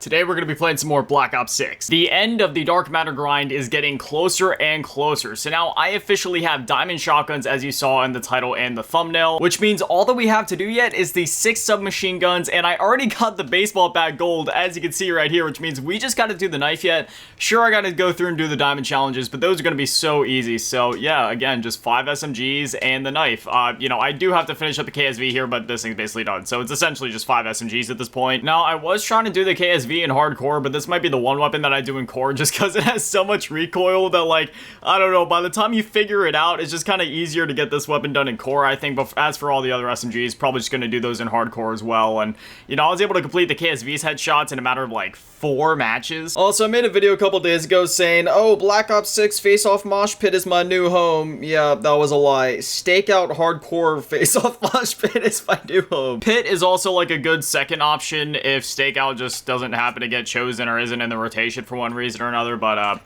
Today we're going to be playing some more Black Ops 6. The end of the Dark Matter grind is getting closer and closer. So now I officially have diamond shotguns as you saw in the title and the thumbnail, which means all that we have to do yet is the 6 submachine guns, and I already got the baseball bat gold as you can see right here, which means we just got to do the knife yet. Sure, I got to go through and do the diamond challenges, but those are going to be so easy. So yeah, again, just 5 SMGs and the knife. You know, I do have to finish up the KSV here, but this thing's basically done. So it's essentially just 5 SMGs at this point. Now, I was trying to do the KSV in hardcore, but this might be the one weapon that I do in core just because it has so much recoil that, like, I don't know, by the time you figure it out, it's just kind of easier to get this weapon done in core, I think. But as for all the other SMGs, probably just going to do those in hardcore as well. And, you know, I was able to complete the KSV's headshots in a matter of like 4 matches. Also, I made a video a couple days ago saying, oh, Black Ops 6 face-off mosh pit is my new home. Yeah, that was a lie. Stakeout hardcore face-off mosh pit is my new home. Pit is also like a good second option if stakeout just doesn't happen to get chosen or isn't in the rotation for one reason or another, but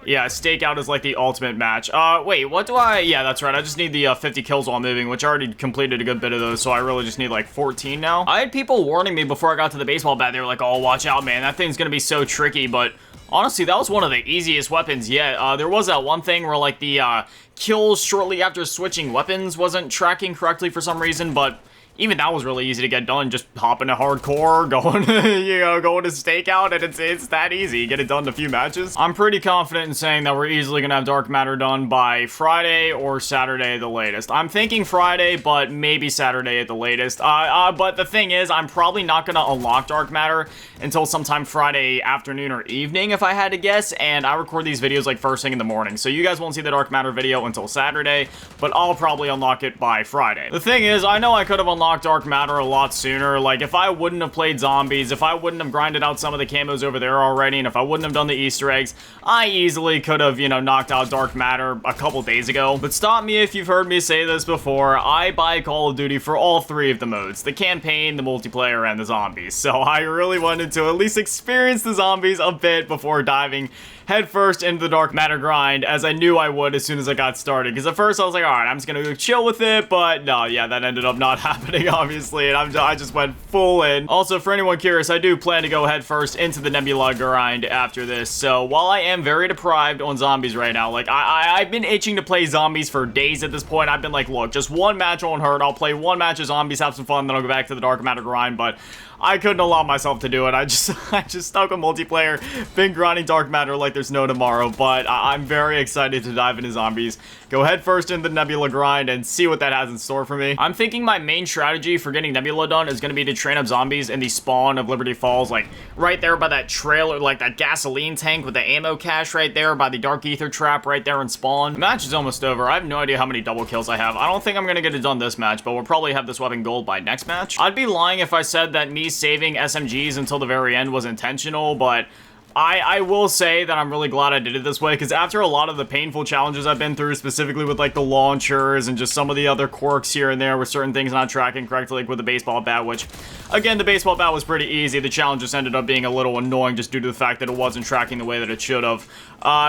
yeah, stakeout is like the ultimate match. Wait, what do I... Yeah, that's right. I just need the 50 kills while moving, which I already completed a good bit of those, so I really just need like 14 now. I had people warning me before I got to the baseball bat. They were like, oh, watch out, man. That thing's gonna be so tricky, but honestly, that was one of the easiest weapons yet. There was that one thing where like the kills shortly after switching weapons wasn't tracking correctly for some reason, but even that was really easy to get done. Just hop into hardcore, going, you know, going to stakeout, and it's that easy. Get it done in a few matches. I'm pretty confident in saying that we're easily gonna have Dark Matter done by Friday or Saturday at the latest. I'm thinking Friday, but maybe Saturday at the latest. But the thing is, I'm probably not gonna unlock Dark Matter until sometime Friday afternoon or evening, if I had to guess, and I record these videos like first thing in the morning. So you guys won't see the Dark Matter video until Saturday, but I'll probably unlock it by Friday. The thing is, I know I could have unlocked Dark Matter a lot sooner. Like, if I wouldn't have played zombies, if I wouldn't have grinded out some of the camos over there already, and if I wouldn't have done the Easter eggs, I easily could have, you know, knocked out Dark Matter a couple days ago. But stop me if you've heard me say this before, I buy Call of Duty for all 3 of the modes: the campaign, the multiplayer, and the zombies. So I really wanted to at least experience the zombies a bit before diving headfirst into the Dark Matter grind, as I knew I would as soon as I got started. Because at first I was like, alright, I'm just gonna go chill with it, but no, yeah, that ended up not happening, obviously, and I just went full in. Also, for anyone curious, I do plan to go headfirst into the Nebula grind after this, so while I am very deprived on zombies right now, like, I've been itching to play zombies for days at this point. I've been like, look, just one match won't hurt. I'll play one match of zombies, have some fun, then I'll go back to the Dark Matter grind, but I couldn't allow myself to do it. I just stuck with multiplayer, been grinding Dark Matter like there's no tomorrow, but I'm very excited to dive into zombies, go head first into the Nebula grind, and see what that has in store for me. I'm thinking my main strategy for getting Nebula done is going to be to train up zombies in the spawn of Liberty Falls, like right there by that trailer, like that gasoline tank with the ammo cache right there, by the Dark Ether trap right there in spawn. The match is almost over. I have no idea how many double kills I have. I don't think I'm going to get it done this match, but we'll probably have this weapon gold by next match. I'd be lying if I said that me saving SMGs until the very end was intentional, but I will say that I'm really glad I did it this way, because after a lot of the painful challenges I've been through, specifically with like the launchers and just some of the other quirks here and there with certain things not tracking correctly, like with the baseball bat, which, again, the baseball bat was pretty easy. The challenge just ended up being a little annoying just due to the fact that it wasn't tracking the way that it should have.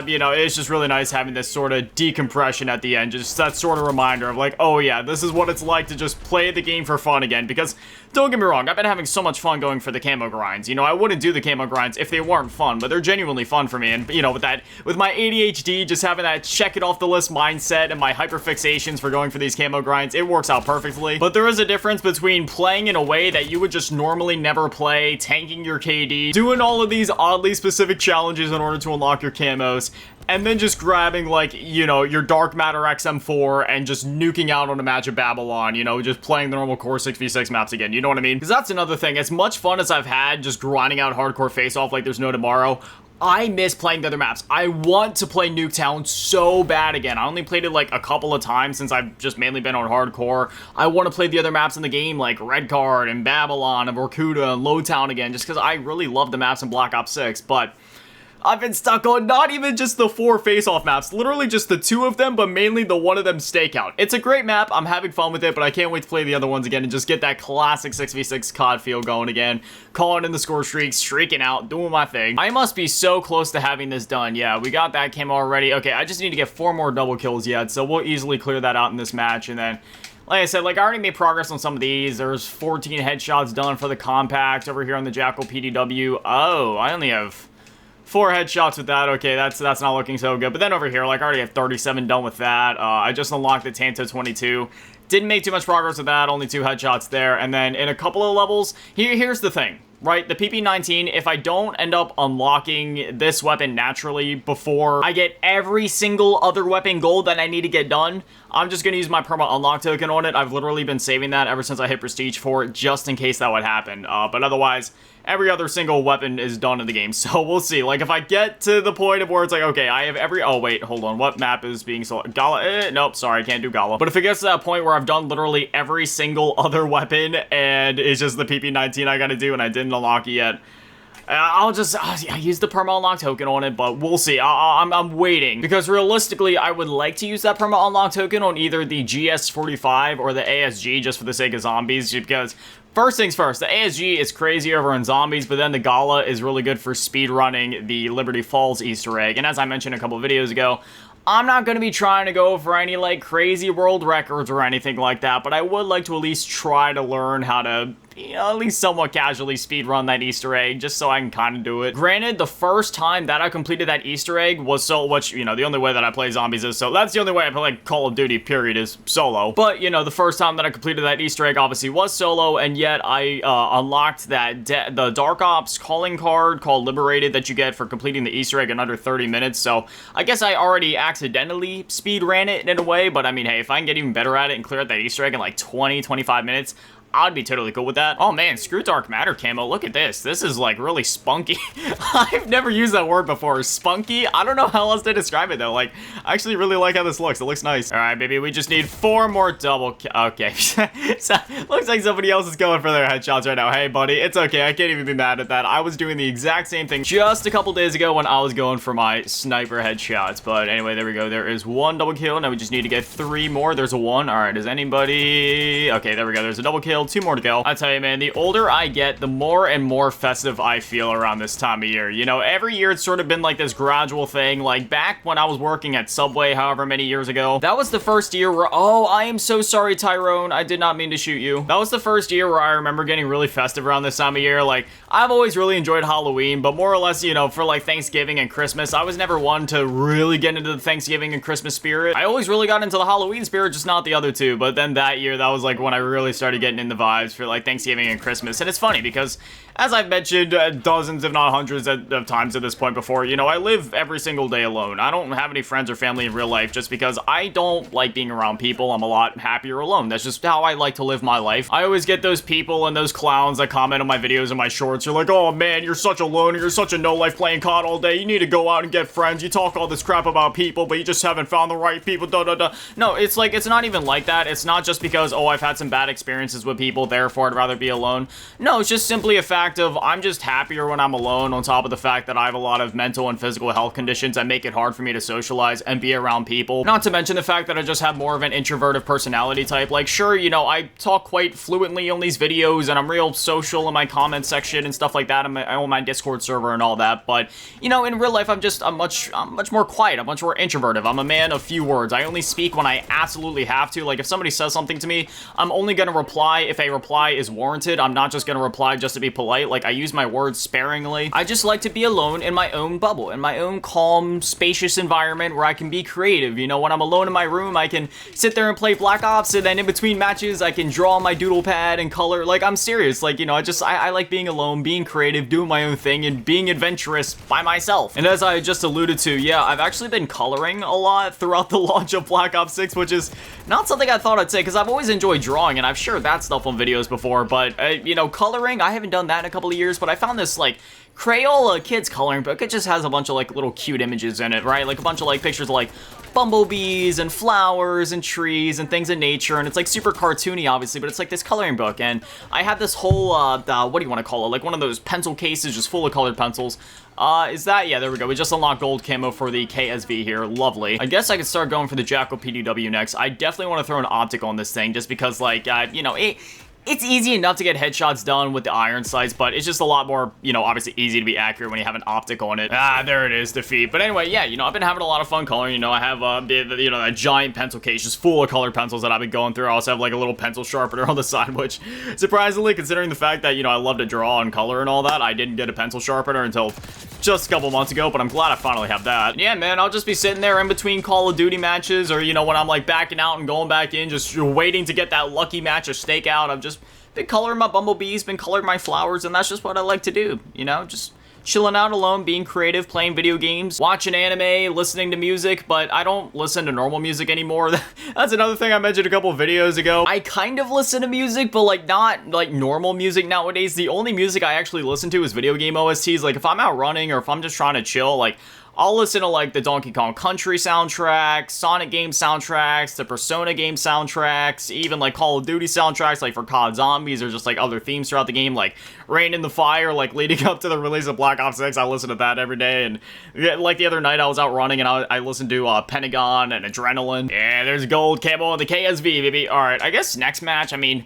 You know, it's just really nice having this sort of decompression at the end, just that sort of reminder of like, oh yeah, this is what it's like to just play the game for fun again, because don't get me wrong, I've been having so much fun going for the camo grinds. You know, I wouldn't do the camo grinds if they weren't fun, but they're genuinely fun for me. And, you know, with my ADHD, just having that check it off the list mindset and my hyperfixations for going for these camo grinds, it works out perfectly. But there is a difference between playing in a way that you would just normally never play, tanking your KD, doing all of these oddly specific challenges in order to unlock your camos, and then just grabbing, like, you know, your Dark Matter XM4 and just nuking out on a match of Babylon, you know, just playing the normal core 6v6 maps again, you know what I mean? Because that's another thing. As much fun as I've had just grinding out hardcore face-off like there's no tomorrow, I miss playing the other maps. I want to play Nuketown so bad again. I only played it like a couple of times since I've just mainly been on hardcore. I want to play the other maps in the game like Red Card and Babylon and Vorkuta and Lowtown again, just because I really love the maps in Black Ops 6, but I've been stuck on not even just the 4 face-off maps, literally just the 2 of them, but mainly the one of them stakeout. It's a great map, I'm having fun with it, but I can't wait to play the other ones again and just get that classic 6v6 COD feel going again, calling in the score streaks, streaking out, doing my thing. I must be so close to having this done. Yeah, we got that camo already. Okay, I just need to get 4 more double kills yet, so we'll easily clear that out in this match, and then like I said, like I already made progress on some of these. There's 14 headshots done for the compact over here on the Jackal PDW. Oh, I only have 4 headshots with that. Okay, that's not looking so good. But then over here, like I already have 37 done with that. I just unlocked the Tanto 22. Didn't make too much progress with that. Only 2 headshots there. And then in a couple of levels, here's the thing. Right, the PP19, if I don't end up unlocking this weapon naturally before I get every single other weapon gold that I need to get done, I'm just going to use my perma unlock token on it. I've literally been saving that ever since I hit Prestige 4, just in case that would happen. But otherwise, every other single weapon is done in the game. So we'll see. Like, if I get to the point of where it's like, okay, I have every... Oh, wait, hold on. What map is being selected? Gala? Nope, sorry, I can't do Gala. But if it gets to that point where I've done literally every single other weapon and it's just the PP19 I got to do and I didn't unlock it yet, I'll just use the perma unlock token on it, but we'll see. I'm waiting, because realistically, I would like to use that perma unlock token on either the GS45 or the ASG just for the sake of zombies, because first things first, the ASG is crazy over in zombies, but then the Gala is really good for speedrunning the Liberty Falls Easter egg. And as I mentioned a couple of videos ago, I'm not going to be trying to go for any, like, crazy world records or anything like that, but I would like to at least try to learn how to, you know, at least somewhat casually speedrun that Easter egg, just so I can kind of do it. Granted, the first time that I completed that Easter egg was which, you know, the only way that I play zombies is so. That's the only way I play, like, Call of Duty, period, is solo. But, you know, the first time that I completed that Easter egg obviously was solo, and yet I unlocked the Dark Ops calling card called Liberated that you get for completing the Easter egg in under 30 minutes, so I guess I already accidentally speed ran it in a way, but I mean, hey, if I can get even better at it and clear out that Easter egg in like 20-25 minutes, I'd be totally cool with that. Oh man, screw Dark Matter camo. Look at this. This is like really spunky. I've never used that word before. Spunky? I don't know how else to describe it though. Like, I actually really like how this looks. It looks nice. All right, baby. We just need 4 more double. Okay. So, looks like somebody else is going for their headshots right now. Hey, buddy. It's okay. I can't even be mad at that. I was doing the exact same thing just a couple days ago when I was going for my sniper headshots. But anyway, there we go. There is 1 double kill. Now we just need to get 3 more. There's a 1. All right. Is anybody... Okay, there we go. There's a double kill. 2 more to go. I tell you, man, the older I get, the more and more festive I feel around this time of year. You know, every year it's sort of been like this gradual thing. Like back when I was working at Subway, however many years ago, that was the first year where, oh, I am so sorry, Tyrone. I did not mean to shoot you. That was the first year where I remember getting really festive around this time of year. Like, I've always really enjoyed Halloween, but more or less, you know, for like Thanksgiving and Christmas, I was never one to really get into the Thanksgiving and Christmas spirit. I always really got into the Halloween spirit, just not the other two. But then that year, that was like when I really started getting in the vibes for like Thanksgiving and Christmas. And it's funny because, as I've mentioned dozens if not hundreds of times at this point before, you know, I live every single day alone. I don't have any friends or family in real life just because I don't like being around people. I'm a lot happier alone. That's just how I like to live my life. I always get those people and those clowns that comment on my videos and my shorts. You're like, oh man, you're such a loner. You're such a no-life playing COD all day. You need to go out and get friends. You talk all this crap about people, but you just haven't found the right people. No, it's like, it's not even like that. It's not just because, oh, I've had some bad experiences with people, therefore I'd rather be alone. No, it's just simply a fact of I'm just happier when I'm alone, on top of the fact that I have a lot of mental and physical health conditions that make it hard for me to socialize and be around people. Not to mention the fact that I just have more of an introverted personality type. Like, sure, you know, I talk quite fluently on these videos and I'm real social in my comment section and stuff like that on my Discord server and all that, but, you know, in real life, I'm much more quiet. I'm much more introverted. I'm a man of few words. I only speak when I absolutely have to. Like, if somebody says something to me, I'm only gonna reply if a reply is warranted. I'm not just gonna reply just to be polite. Like, I use my words sparingly. I just like to be alone in my own bubble, in my own calm, spacious environment where I can be creative. You know, when I'm alone in my room, I can sit there and play Black Ops, and then in between matches, I can draw on my doodle pad and color. Like, I'm serious. Like, you know, I like being alone, being creative, doing my own thing, and being adventurous by myself. And as I just alluded to, yeah, I've actually been coloring a lot throughout the launch of Black Ops 6, which is not something I thought I'd say, because I've always enjoyed drawing, and I've shared that stuff on videos before, but, you know, coloring, I haven't done that in a couple of years, but I found this, like, Crayola kids coloring book. It just has a bunch of, like, little cute images in it, right? Like, a bunch of, like, pictures of, like, bumblebees and flowers and trees and things in nature, and it's like super cartoony obviously, but it's like this coloring book, and I have this whole what do you want to call it, like one of those pencil cases just full of colored pencils. Is that, yeah, there we go. We just unlocked gold camo for the KSV here. Lovely. I guess I could start going for the Jackal PDW next. I definitely want to throw an optic on this thing just because, like, you know, it's easy enough to get headshots done with the iron sights, but it's just a lot more, you know, obviously easy to be accurate when you have an optic on it. Ah, there it is, defeat. But anyway, yeah, you know, I've been having a lot of fun coloring. You know, I have, you know, that giant pencil case just full of colored pencils that I've been going through. I also have, like, a little pencil sharpener on the side, which, surprisingly, considering the fact that, you know, I love to draw and color and all that, I didn't get a pencil sharpener until just a couple months ago, but I'm glad I finally have that. Yeah, man, I'll just be sitting there in between Call of Duty matches, or, you know, when I'm, like, backing out and going back in, just waiting to get that lucky match or stake out. I've just been coloring my bumblebees, been coloring my flowers, and that's just what I like to do, you know, just chilling out alone, being creative, playing video games, watching anime, listening to music, but I don't listen to normal music anymore. That's another thing I mentioned a couple of videos ago. I kind of listen to music, but like not like normal music nowadays. The only music I actually listen to is video game OSTs. Like if I'm out running or if I'm just trying to chill, like I'll listen to like the Donkey Kong Country soundtrack, Sonic game soundtracks, the Persona game soundtracks, even like Call of Duty soundtracks, like for COD Zombies, or just like other themes throughout the game, like Rain in the Fire, like leading up to the release of Black Ops 6. I listen to that every day, and yeah, like the other night I was out running and I listened to Pentagon and Adrenaline. Yeah, there's gold camo on the KSV, baby. All right, I guess next match, I mean,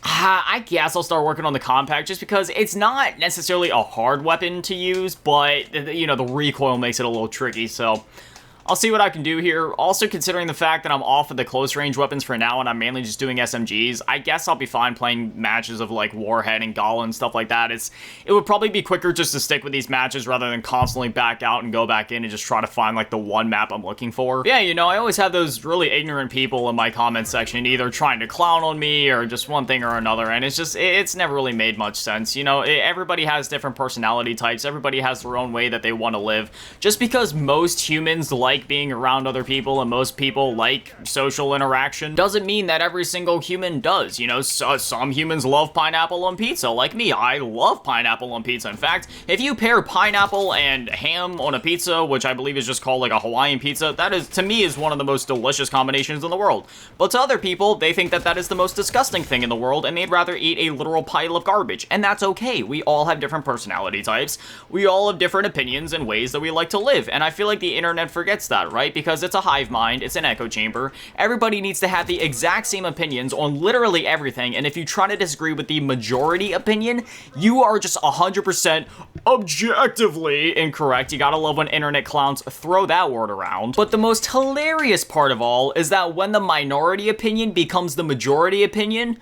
I guess I'll start working on the compact just because it's not necessarily a hard weapon to use, but, you know, the recoil makes it a little tricky, so I'll see what I can do here. Also, considering the fact that I'm off of the close range weapons for now and I'm mainly just doing SMGs, I guess I'll be fine playing matches of like Warhead and Gala and stuff like that. It would probably be quicker just to stick with these matches rather than constantly back out and go back in and just try to find like the one map I'm looking for. Yeah, you know, I always have those really ignorant people in my comment section either trying to clown on me or just one thing or another, and it's never really made much sense. You know, everybody has different personality types. Everybody has their own way that they want to live. Just because most humans like being around other people and most people like social interaction doesn't mean that every single human does. You know, some humans love pineapple on pizza, like me. I love pineapple on pizza. In fact, if you pair pineapple and ham on a pizza, which I believe is just called like a Hawaiian pizza, that is, to me, is one of the most delicious combinations in the world. But to other people, they think that that is the most disgusting thing in the world, and they'd rather eat a literal pile of garbage. And that's okay. We all have different personality types. We all have different opinions and ways that we like to live. And I feel like the internet forgets that, right? Because it's a hive mind, it's an echo chamber. Everybody needs to have the exact same opinions on literally everything, and if you try to disagree with the majority opinion, you are just 100% objectively incorrect. You gotta love when internet clowns throw that word around. But the most hilarious part of all is that when the minority opinion becomes the majority opinion,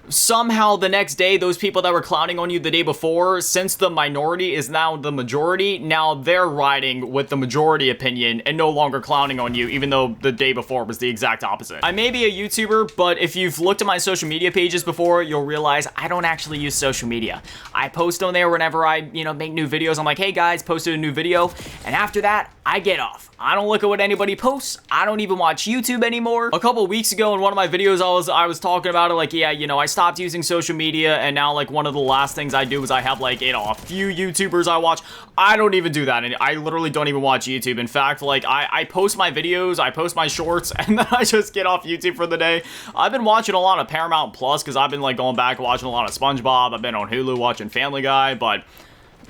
somehow the next day, those people that were clowning on you the day before, since the minority is now the majority, now they're riding with the majority opinion and no longer clowning on you, even though the day before was the exact opposite. I may be a YouTuber, but if you've looked at my social media pages before, you'll realize I don't actually use social media. I post on there whenever I, you know, make new videos. I'm like, hey guys, posted a new video, and after that, I get off. I don't look at what anybody posts. I don't even watch YouTube anymore. A couple weeks ago in one of my videos, I was talking about it, like, yeah, you know, I stopped using social media, and now, like, one of the last things I do is I have, like, you know, a few YouTubers I watch. I don't even do that, and I literally don't even watch YouTube. In fact, like, I post my videos, I post my shorts, and then I just get off YouTube for the day. I've been watching a lot of Paramount Plus, because I've been, like, going back watching a lot of SpongeBob. I've been on Hulu watching Family Guy, but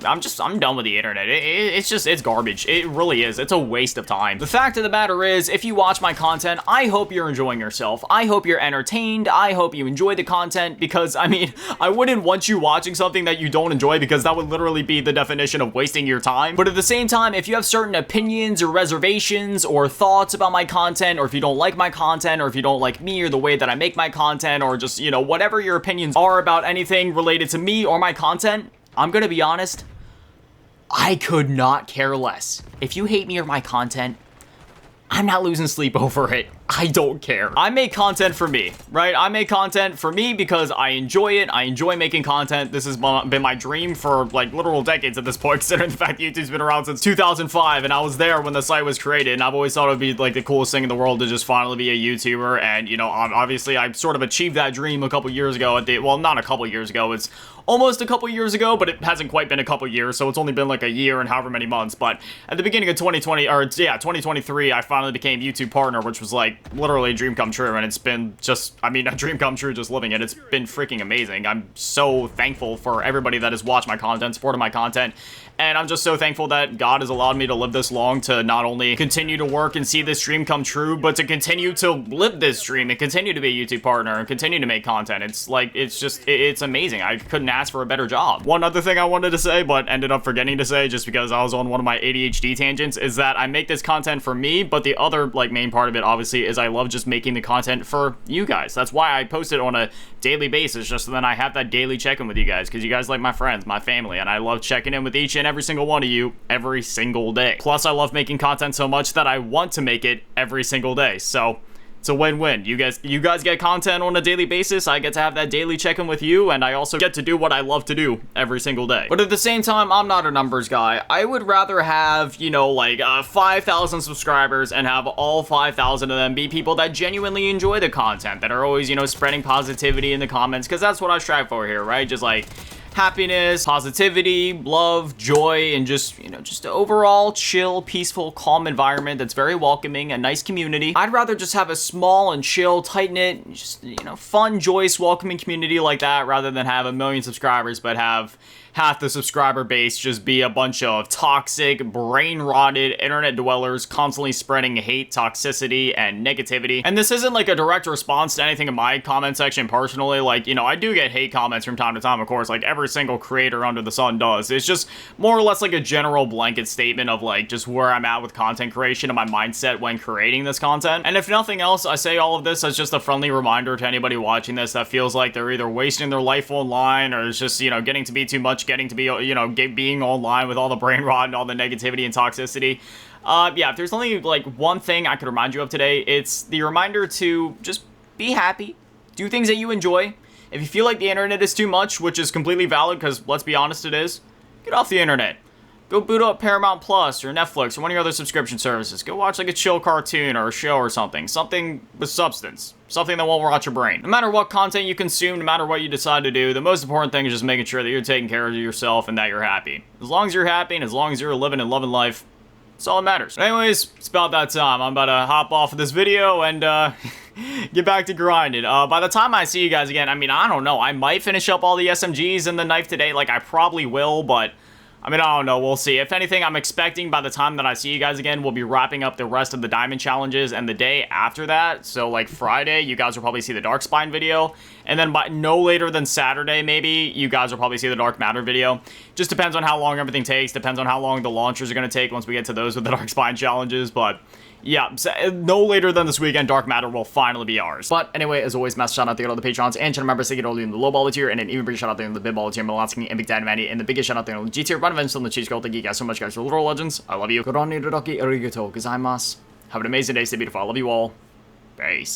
I'm done with the internet. It's garbage. It really is. It's a waste of time. The fact of the matter is, if you watch my content, I hope you're enjoying yourself. I hope you're entertained. I hope you enjoy the content, because, I mean, I wouldn't want you watching something that you don't enjoy, because that would literally be the definition of wasting your time. But at the same time, if you have certain opinions or reservations or thoughts about my content, or if you don't like my content, or if you don't like me or the way that I make my content, or just, you know, whatever your opinions are about anything related to me or my content, I'm gonna be honest, I could not care less. If you hate me or my content, I'm not losing sleep over it. I don't care. I make content for me, right? I make content for me because I enjoy it. I enjoy making content. This has been my dream for like literal decades at this point, considering the fact that YouTube's been around since 2005, and I was there when the site was created, and I've always thought it would be like the coolest thing in the world to just finally be a YouTuber. And, you know, obviously I sort of achieved that dream a couple years ago well, not a couple years ago. It's almost a couple years ago, but it hasn't quite been a couple years, so it's only been like a year and however many months. But at the beginning of 2023, I finally became YouTube partner, which was like like literally a dream come true, and it's been just, I mean, a dream come true just living it. It's been freaking amazing. I'm so thankful for everybody that has watched my content, supported my content, and I'm just so thankful that God has allowed me to live this long to not only continue to work and see this dream come true, but to continue to live this dream and continue to be a YouTube partner and continue to make content. It's like, it's just, it's amazing. I couldn't ask for a better job. One other thing I wanted to say, but ended up forgetting to say just because I was on one of my ADHD tangents, is that I make this content for me, but the other like main part of it obviously is I love just making the content for you guys. That's why I post it on a daily basis, just so then I have that daily check-in with you guys, because you guys like my friends, my family, and I love checking in with each and every single one of you every single day. Plus, I love making content so much that I want to make it every single day. So it's a win-win. You guys get content on a daily basis. I get to have that daily check-in with you, and I also get to do what I love to do every single day. But at the same time, I'm not a numbers guy. I would rather have, you know, like 5,000 subscribers and have all 5,000 of them be people that genuinely enjoy the content, that are always, you know, spreading positivity in the comments, because that's what I strive for here, right? Just like happiness, positivity, love, joy, and just, you know, just an overall chill, peaceful, calm environment that's very welcoming, a nice community. I'd rather just have a small and chill, tight-knit, just, you know, fun, joyous, welcoming community like that, rather than have 1 million subscribers but have half the subscriber base just be a bunch of toxic, brain-rotted internet dwellers constantly spreading hate, toxicity, and negativity. And this isn't like a direct response to anything in my comment section personally. Like, you know, I do get hate comments from time to time, of course, like every single creator under the sun does. It's just more or less like a general blanket statement of like just where I'm at with content creation and my mindset when creating this content. And if nothing else, I say all of this as just a friendly reminder to anybody watching this that feels like they're either wasting their life online or it's just, you know, getting to be too much, getting to be, you know, being online with all the brain rot and all the negativity and toxicity. Yeah, if there's only like one thing I could remind you of today, it's the reminder to just be happy, do things that you enjoy. If you feel like the internet is too much, which is completely valid, because let's be honest, it is, get off the internet. Go boot up Paramount Plus or Netflix or one of your other subscription services. Go watch like a chill cartoon or a show or something. Something with substance. Something that won't rot your brain. No matter what content you consume, no matter what you decide to do, the most important thing is just making sure that you're taking care of yourself and that you're happy. As long as you're happy and as long as you're living and loving life, that's all that matters. Anyways, it's about that time. I'm about to hop off of this video and get back to grinding. By the time I see you guys again, I mean, I don't know. I might finish up all the SMGs and the knife today. Like, I probably will, but I mean, I don't know. We'll see. If anything, I'm expecting by the time that I see you guys again, we'll be wrapping up the rest of the diamond challenges, and the day after that, so like Friday, you guys will probably see the Dark Spine video, and then by no later than Saturday, maybe, you guys will probably see the Dark Matter video. Just depends on how long everything takes, depends on how long the launchers are going to take once we get to those with the Dark Spine challenges, but yeah, no later than this weekend, Dark Matter will finally be ours. But anyway, as always, massive shout out to all the patrons and channel members that get all in the low ball tier, and an even bigger shout out to the big ball tier, Melansky and Big Daddy Manny, and the biggest shout out to the G tier, Run Events on the Cheese Girl. Thank you guys so much, guys, for Literal Legends. I love you. Have an amazing day, stay beautiful. I love you all. Peace.